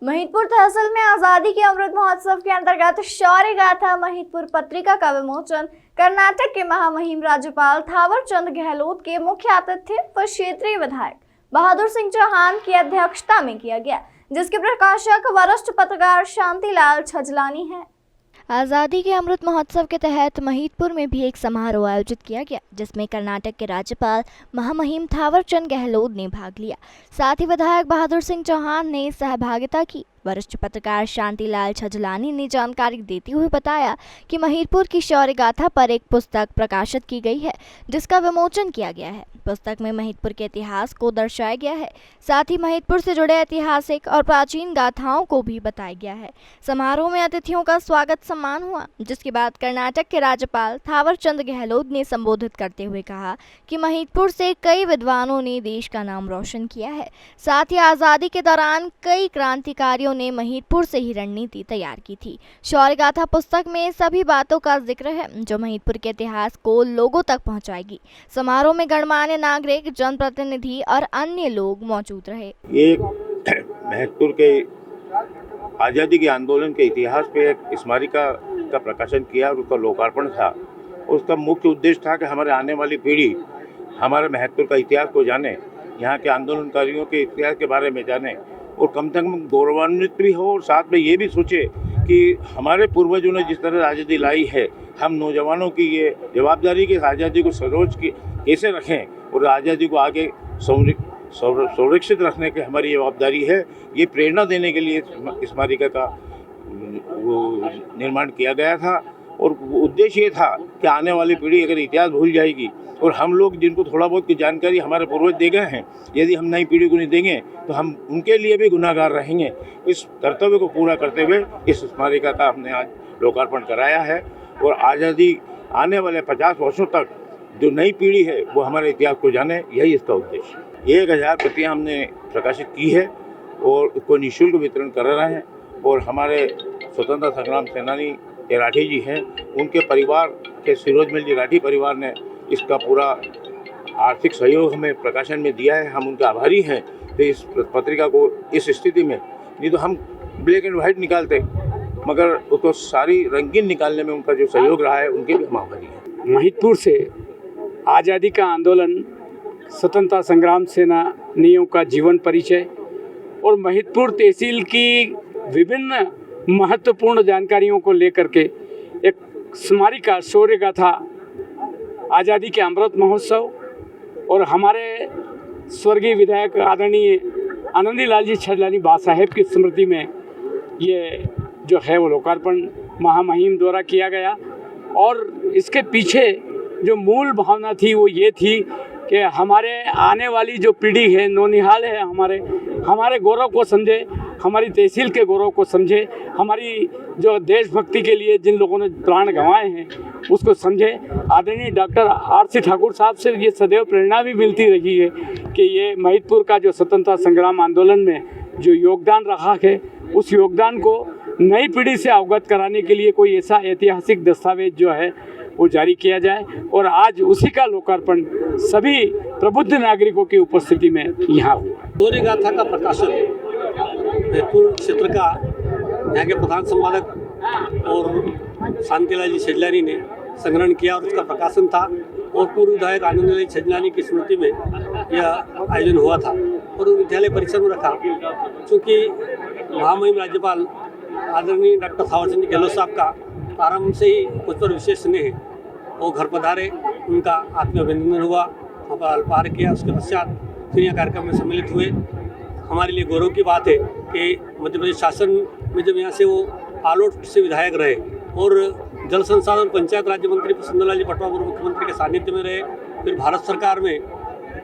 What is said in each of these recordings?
महिदपुर तहसील में आजादी के अमृत महोत्सव के अंतर्गत शौर्य गाथा महिदपुर पत्रिका का विमोचन कर्नाटक के महामहिम राज्यपाल थावर चंद गहलोत के मुख्य आतिथ्य व क्षेत्रीय विधायक बहादुर सिंह चौहान की अध्यक्षता में किया गया, जिसके प्रकाशक वरिष्ठ पत्रकार शांतिलाल छजलानी हैं। आज़ादी के अमृत महोत्सव के तहत महिदपुर में भी एक समारोह आयोजित किया गया, जिसमें कर्नाटक के राज्यपाल महामहिम थावर चंद गहलोत ने भाग लिया। साथ ही विधायक बहादुर सिंह चौहान ने सहभागिता की। वरिष्ठ पत्रकार शांतिलाल छजलानी ने जानकारी देते हुए बताया कि महिदपुर की शौर्य गाथा पर एक पुस्तक प्रकाशित की गई है, जिसका विमोचन किया गया है। पुस्तक में महिदपुर के इतिहास को दर्शाया गया है, साथ ही महिदपुर से जुड़े ऐतिहासिक और प्राचीन गाथाओं को भी बताया गया है। समारोह में अतिथियों का स्वागत सम्मान हुआ, जिसके बाद कर्नाटक के राज्यपाल थावर चंद गहलोत ने संबोधित करते हुए कहा कि महिदपुर से कई विद्वानों ने देश का नाम रोशन किया है। साथ ही आज़ादी के दौरान कई क्रांतिकारियों ने महिदपुर से ही रणनीति तैयार की थी। शौर्य गाथा पुस्तक में सभी बातों का जिक्र है, जो महिदपुर के इतिहास को लोगों तक पहुंचाएगी। समारोह में गणमान्य नागरिक, जनप्रतिनिधि और अन्य लोग मौजूद रहे। ये महिदपुर के आज़ादी के आंदोलन के इतिहास पे एक स्मारिका का प्रकाशन किया और उसका लोकार्पण था। उसका मुख्य उद्देश्य था कि हमारे आने वाली पीढ़ी हमारे महिदपुर का इतिहास को जाने, यहाँ के आंदोलनकारियों के इतिहास के बारे में जाने और कम से कम गौरवान्वित भी हो और साथ में ये भी सोचे कि हमारे पूर्वजों ने जिस तरह आज़ादी लाई है, हम नौजवानों की ये जवाबदारी कि आज़ादी को सरोज की कैसे रखें और आज़ादी को आगे संरक्षित रखने की हमारी जवाबदारी है। ये प्रेरणा देने के लिए स्मारिका का निर्माण किया गया था और उद्देश्य ये था कि आने वाली पीढ़ी अगर इतिहास भूल जाएगी और हम लोग जिनको थोड़ा बहुत की जानकारी हमारे पूर्वज दे गए हैं, यदि हम नई पीढ़ी को नहीं देंगे तो हम उनके लिए भी गुनाहगार रहेंगे। इस कर्तव्य को पूरा करते हुए इस स्मारिका का हमने आज लोकार्पण कराया है और आज़ादी आने वाले 50 वर्षों तक जो नई पीढ़ी है वो हमारे इतिहास को जाने, यही इसका उद्देश्य। 1000 प्रतियाँ हमने प्रकाशित की है और उसको निःशुल्क वितरण कर रहे हैं और हमारे स्वतंत्रता संग्राम सेनानी ये राठी जी हैं, उनके परिवार के सिरोजमिल जी राठी परिवार ने इसका पूरा आर्थिक सहयोग हमें प्रकाशन में दिया है। हम उनके आभारी हैं। तो इस पत्रिका को इस स्थिति में, नहीं तो हम ब्लैक एंड वाइट निकालते, मगर उसको सारी रंगीन निकालने में उनका जो सहयोग रहा है, उनके भी हम आभारी हैं। महिदपुर से आज़ादी का आंदोलन, स्वतंत्रता संग्राम सेनानियों का जीवन परिचय और महिदपुर तहसील की विभिन्न महत्वपूर्ण जानकारियों को लेकर के एक स्मारिका शौर्य गाथा आज़ादी के अमृत महोत्सव और हमारे स्वर्गीय विधायक आदरणीय आनंदीलाल जी छजलानी बा साहेब की स्मृति में ये जो है वो लोकार्पण महामहिम द्वारा किया गया। और इसके पीछे जो मूल भावना थी वो ये थी कि हमारे आने वाली जो पीढ़ी है, नौनिहाल है, हमारे गौरव को समझे, हमारी तहसील के गौरव को समझे, हमारी जो देशभक्ति के लिए जिन लोगों ने प्राण गंवाए हैं उसको समझे। आदरणीय डॉक्टर आर.सी. ठाकुर साहब से ये सदैव प्रेरणा भी मिलती रही है कि ये महिदपुर का जो स्वतंत्रता संग्राम आंदोलन में जो योगदान रहा है, उस योगदान को नई पीढ़ी से अवगत कराने के लिए कोई ऐसा ऐतिहासिक दस्तावेज जो है वो जारी किया जाए। और आज उसी का लोकार्पण सभी प्रबुद्ध नागरिकों की उपस्थिति में यहाँ हुआ। शौर्य गाथा का प्रकाशन महिदपुर क्षेत्र का यहाँ के प्रधान संपादक और शांतिलाल जी छजलानी ने संग्रहण किया और उसका प्रकाशन था और पूर्व विधायक आनंदलाल छजलानी की स्मृति में यह आयोजन हुआ था और विद्यालय परिसर में रखा। चूँकि महामहिम राज्यपाल आदरणीय डॉक्टर थावर चंद गहलोत साहब का प्रारंभ से ही मुझ पर विशेष स्नेह है। वो घर पधारे, उनका आत्मीय अभिनंदन हुआ, वहाँ पर अल्पाहार किया। उसके पश्चात फिर यहाँ कार्यक्रम में सम्मिलित हुए। हमारे लिए गौरव की बात है कि मध्य प्रदेश शासन में जब यहाँ से वो आलोट से विधायक रहे और जल संसाधन पंचायत राज्य मंत्री सुंदरलाल जी पटवा पूर्व मुख्यमंत्री के सानिध्य में रहे, फिर भारत सरकार में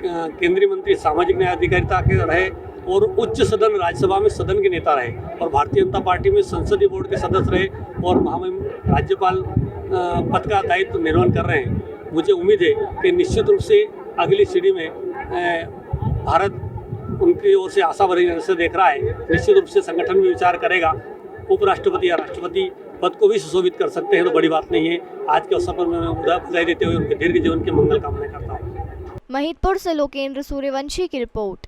केंद्रीय मंत्री सामाजिक न्याय अधिकारिता के रहे और उच्च सदन राज्यसभा में सदन के नेता रहे और भारतीय जनता पार्टी में संसदीय बोर्ड के सदस्य रहे और महामहिम राज्यपाल पद का दायित्व निर्वहन कर रहे हैं। मुझे उम्मीद है कि निश्चित रूप से अगली सीढ़ी में भारत उनकी ओर से आशा भरी नजर से देख रहा है। निश्चित रूप से संगठन भी विचार करेगा। उपराष्ट्रपति या राष्ट्रपति पद को भी सुशोभित कर सकते हैं तो बड़ी बात नहीं है। आज के अवसर पर मैं बधाई देते हुए उनके दीर्घ जीवन की मंगल कामना करता हूँ। महिदपुर से लोकेंद्र सूर्यवंशी की रिपोर्ट।